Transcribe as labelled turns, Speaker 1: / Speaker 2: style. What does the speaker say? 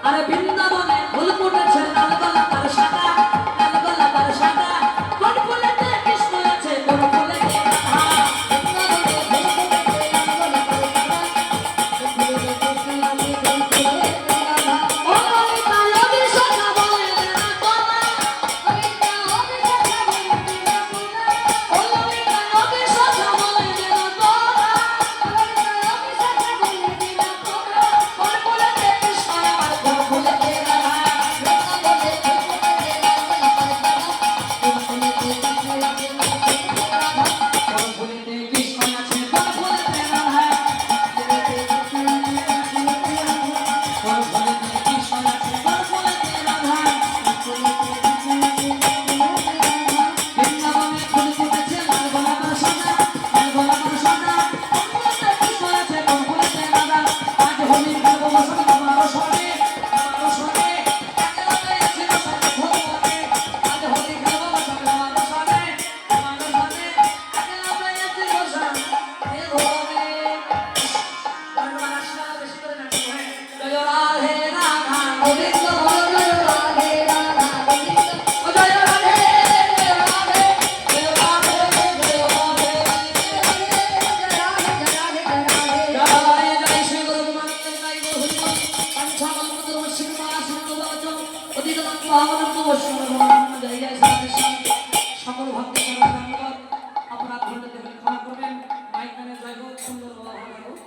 Speaker 1: আরে বৃন্দাবনে ফুল ফুটেছে লাল গোলাপ আর সাদা, লাল গোলাপ আর সাদা। কোন ফুলেতে কৃষ্ণ আছে, কোন ফুলেতে রাধা। সকল ভক্তদের ধন্যবাদ। অপরাধ হলে ক্ষমা করবেন। মাইক গানে জয় হোক, সুন্দর জয় হোক।